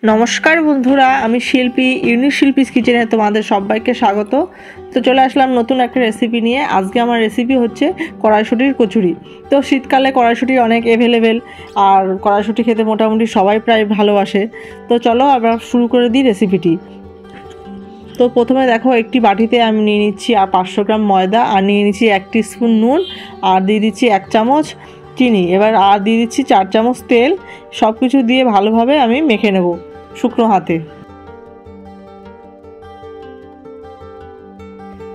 নমস্কার বন্ধুরা, আমি শিল্পী ইউনিক শিল্পীস কিচেনে তোমাদের সবাইকে স্বাগত। তো চলে আসলাম নতুন একটা রেসিপি নিয়ে। আজকে আমার রেসিপি হচ্ছে কড়াইশুঁটির কচুরি। তো শীতকালে কড়াইশুঁটি অনেক অ্যাভেলেবেল, আর কড়াইশুঁটি খেতে মোটামুটি সবাই প্রায় ভালোবাসে। তো চলো আমরা শুরু করে দিই রেসিপিটি। তো প্রথমে দেখো, একটি বাটিতে আমি নিয়ে নিচ্ছি আর 500 গ্রাম ময়দা, আর নিয়ে নিচ্ছি 1 টিস্পুন নুন, আর দিয়ে দিচ্ছি 1 চামচ চিনি, এবার আর দিয়ে দিচ্ছি 4 চামচ তেল। সব কিছু দিয়ে ভালোভাবে আমি মেখে নেব শুকনো হাতে।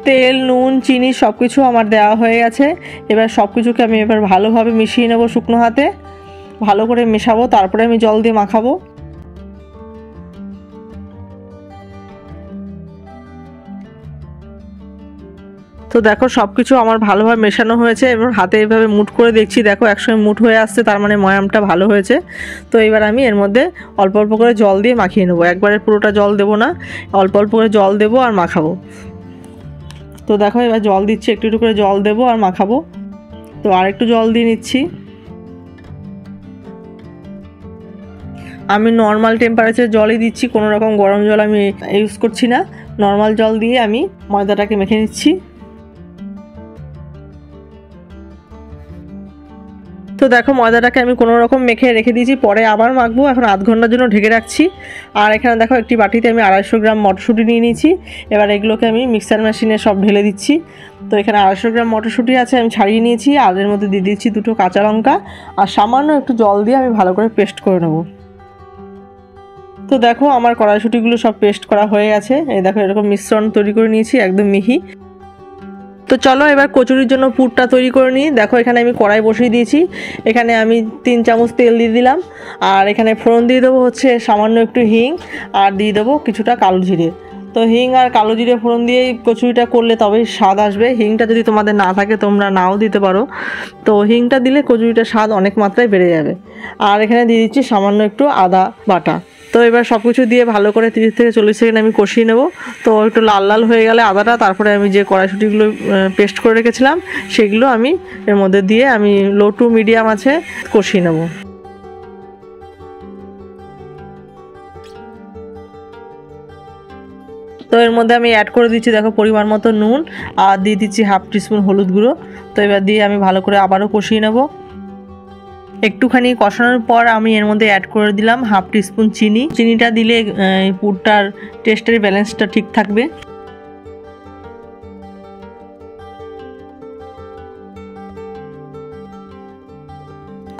তেল, নুন, চিনি সব কিছু আমার দেওয়া হয়ে গেছে। এবার সব কিছুকে আমি ভালোভাবে মিশিয়ে নেব শুকনো হাতে। ভালো করে মেশাবো, তারপরে আমি জল দিয়ে মাখাবো। তো দেখো, সব কিছু আমার ভালোভাবে মেশানো হয়েছে। এবার হাতে এভাবে মুঠ করে দেখছি, দেখো একসঙ্গে মুঠ হয়ে আসছে, তার মানে ময়ামটা ভালো হয়েছে। তো এবার আমি এর মধ্যে অল্প অল্প করে জল দিয়ে মাখিয়ে নেবো। একবারে পুরোটা জল দেবো না, অল্প অল্প করে জল দেবো আর মাখাবো। তো দেখো, এবার জল দিচ্ছি, একটু একটু করে জল দেবো আর মাখাবো। তো আর একটু জল দিয়ে নিচ্ছি। আমি নর্মাল টেম্পারেচার জলই দিচ্ছি, কোনো রকম গরম জল আমি ইউজ করছি না। নর্মাল জল দিয়ে আমি ময়দাটাকে মেখে নিচ্ছি। তো দেখো, ময়দাটাকে আমি কোনো রকম মেখে রেখে দিয়েছি, পরে আবার মাখবো। এখন আধ ঘন্টার জন্য ঢেকে রাখছি। আর এখানে দেখো, একটি বাটিতে আমি 250 গ্রাম মটরশুঁটি নিয়ে নিয়েছি। এবার এগুলোকে আমি মিক্সার মেশিনে সব ঢেলে দিচ্ছি। তো এখানে 250 গ্রাম মটরশুঁটি আছে, আমি ছাড়িয়ে নিয়েছি। আর এর মধ্যে দিয়ে দিচ্ছি 2টো কাঁচা লঙ্কা, আর সামান্য একটু জল দিয়ে আমি ভালো করে পেস্ট করে নেব। তো দেখো, আমার কড়াইশুঁটিগুলো সব পেস্ট করা হয়ে গেছে। এই দেখো, এরকম মিশ্রণ তৈরি করে নিয়েছি, একদম মিহি। তো চলো এবার কচুরির জন্য পুরটা তৈরি করে নিই। দেখো, এখানে আমি কড়াই বসিয়ে দিয়েছি। এখানে আমি 3 চামচ তেল দিয়ে দিলাম, আর এখানে ফোড়ন দিয়ে দেবো হচ্ছে সামান্য একটু হিং, আর দিয়ে দেবো কিছুটা কালো জিরে। তো হিং আর কালো জিরে ফোড়ন দিয়েই কচুরিটা করলে তবেই স্বাদ আসবে। হিংটা যদি তোমাদের না থাকে তোমরা নাও দিতে পারো। তো হিংটা দিলে কচুরিটার স্বাদ অনেক মাত্রায় বেড়ে যাবে। আর এখানে দিয়ে দিচ্ছি সামান্য একটু আদা বাটা। তো এবার সব কিছু দিয়ে ভালো করে 30 থেকে 40 সেকেন্ড আমি কষিয়ে নেব। তো একটু লাল লাল হয়ে গেলে আদাটা, তারপরে আমি যে কড়াইশুঁটিগুলো পেস্ট করে রেখেছিলাম সেগুলো আমি এর মধ্যে দিয়ে আমি লো টু মিডিয়াম আছে কষিয়ে নেব। তো এর মধ্যে আমি অ্যাড করে দিচ্ছি, দেখো, পরিমাণ মতো নুন, আর দিয়ে দিচ্ছি 1/2 টিস্পুন হলুদ গুঁড়ো। তো এবার দিয়ে আমি ভালো করে আবারও কষিয়ে নেব। একটুখানি কষানোর পর আমি এর মধ্যে অ্যাড করে দিলাম 1/2 টিস্পুন চিনি। চিনিটা দিলে পুরটার টেস্টের ব্যালেন্সটা ঠিক থাকবে।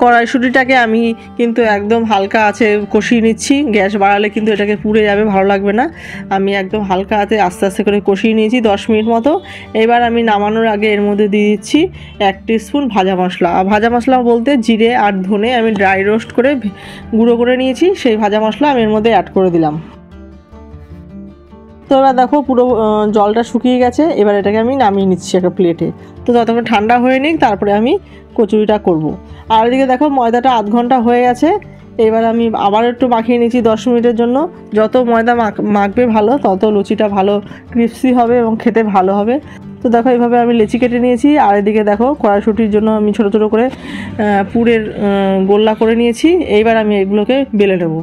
কড়াইশুঁটিটাকে আমি কিন্তু একদম হালকা আছে কষিয়ে নিচ্ছি। গ্যাস বাড়ালে কিন্তু এটাকে পুড়ে যাবে, ভালো লাগবে না। আমি একদম হালকা হাতে আস্তে আস্তে করে কষিয়ে নিয়েছি 10 মিনিট মতো। এবার আমি নামানোর আগে এর মধ্যে দিয়ে দিচ্ছি 1 টিস্পুন ভাজা মশলা। আর ভাজা মশলা বলতে জিরে আর ধনে আমি ড্রাই রোস্ট করে গুঁড়ো করে নিয়েছি, সেই ভাজা মশলা আমি এর মধ্যে অ্যাড করে দিলাম। তো এবার দেখো, পুরো জলটা শুকিয়ে গেছে। এবার এটাকে আমি নামিয়ে নিচ্ছি একটা প্লেটে। তো ততক্ষণ ঠান্ডা হয়ে নিক, তারপরে আমি কচুরিটা করব। আর এদিকে দেখো, ময়দাটা আধ ঘন্টা হয়ে গেছে। এবার আমি আবার একটু মাখিয়ে নিচ্ছি 10 মিনিটের জন্য। যত ময়দা মাখবে ভালো, তত লুচিটা ভালো ক্রিস্পি হবে এবং খেতে ভালো হবে। তো দেখো, এইভাবে আমি লেচি কেটে নিয়েছি। আর এদিকে দেখো, কড়াইশুঁটির জন্য আমি ছোটো ছোটো করে পুরের গোল্লা করে নিয়েছি। এইবার আমি এগুলোকে বেলে নেব।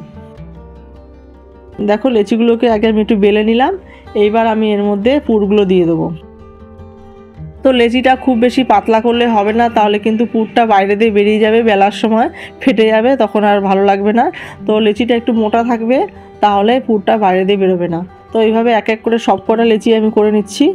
দেখো, লেচিগুলোকে আগে আমি একটু বেলে নিলাম। এইবার আমি এর মধ্যে পুরগুলো দিয়ে দেবো। তো লেচিটা খুব বেশি পাতলা করলে হবে না, তাহলে কিন্তু পুরটা বাইরে দিয়ে বেরিয়ে যাবে, বেলার সময় ফেটে যাবে, তখন আর ভালো লাগবে না। তো লেচিটা একটু মোটা থাকবে, তাহলে পুরটা বাইরে দিয়ে বেরোবে না। তো এইভাবে এক এক করে সব কটা লেচি আমি করে নিচ্ছি।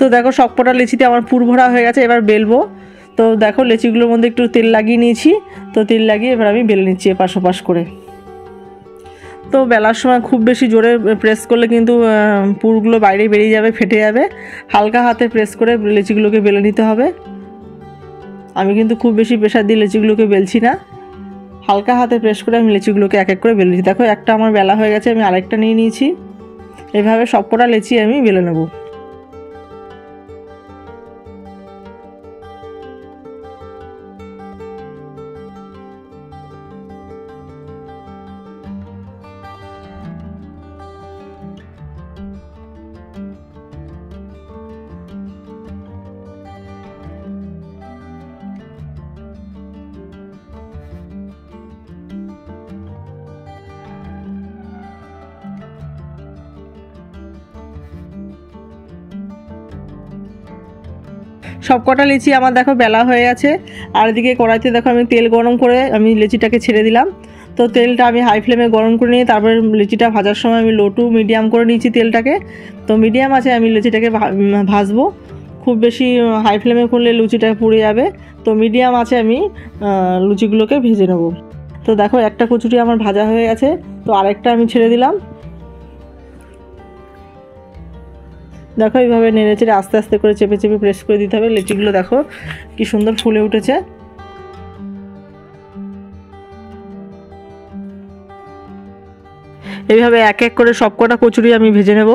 তো দেখো, সবকটা লেচিতে আমার পুর ভরা হয়ে গেছে। এবার বেলবো। তো দেখো, লেচিগুলোর মধ্যে একটু তেল লাগিয়ে নিয়েছি। তো তেল লাগিয়ে এবার আমি বেলে নিচ্ছি এপাশ ওপাশ করে। তো বেলার সময় খুব বেশি জোরে প্রেস করলে কিন্তু পুরগুলো বাইরে বেরিয়ে যাবে, ফেটে যাবে। হালকা হাতে প্রেস করে লেচিগুলোকে বেলে নিতে হবে। আমি কিন্তু খুব বেশি প্রেসার দিয়ে লেচিগুলোকে বেলছি না, হালকা হাতে প্রেস করে আমি লিচিগুলোকে এক এক করে বেলে নিচ্ছি। দেখো একটা আমার বেলা হয়ে গেছে, আমি আরেকটা নিয়ে নিয়েছি। এভাবে সবকটা লিচি আমি বেলে নেব। সবকটা লিচি আমার দেখো বেলা হয়ে গেছে। আর এদিকে কড়াইতে দেখো আমি তেল গরম করে আমি লিচিটাকে ছেড়ে দিলাম। তো তেলটা আমি হাই ফ্লেমে গরম করে নিয়ে তারপরে লিচিটা ভাজার সময় আমি লো টু মিডিয়াম করে নিয়েছি তেলটাকে। তো মিডিয়াম আছে আমি লিচিটাকে ভাজবো। খুব বেশি হাই ফ্লেমে করলে লুচিটা পুড়ে যাবে। তো মিডিয়াম আছে আমি লুচিগুলোকে ভেজে নেব। তো দেখো একটা কচুরি আমার ভাজা হয়ে গেছে, তো আরেকটা আমি ছেড়ে দিলাম। দেখো এইভাবে নেড়ে চেড়ে আস্তে আস্তে করে চেপে চেপে প্রেস করে দিতে হবে। লিচিগুলো দেখো কি সুন্দর ফুলে উঠেছে। এইভাবে এক এক করে সবকটা কচুরি আমি ভেজে নেব।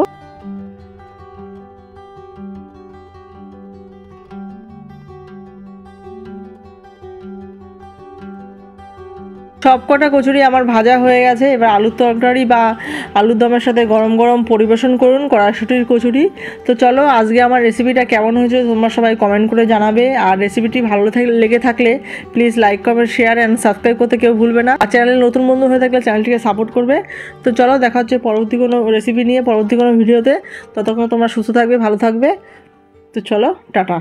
সবকটা কচুরি আমার ভাজা হয়ে গেছে। এবার আলুর তরকারি বা আলুর দমের সাথে গরম গরম পরিবেশন করুন কড়াইশুঁটির কচুরি। তো চলো আজকে আমার রেসিপিটা কেমন হয়েছে তোমরা সবাই কমেন্ট করে জানাবে। আর রেসিপিটি ভালো লেগে থাকলে please like comment share and subscribe করতে কেউ ভুলবে না। আর চ্যানেলে নতুন বন্ধু হয়ে থাকলে চ্যানেলটিকে সাপোর্ট করবে। তো চলো দেখা হচ্ছে পরবর্তী কোনো রেসিপি নিয়ে পরবর্তী কোনো ভিডিওতে। ততক্ষণ তোমরা সুস্থ থাকবে, ভালো থাকবে। তো চলো টাটা।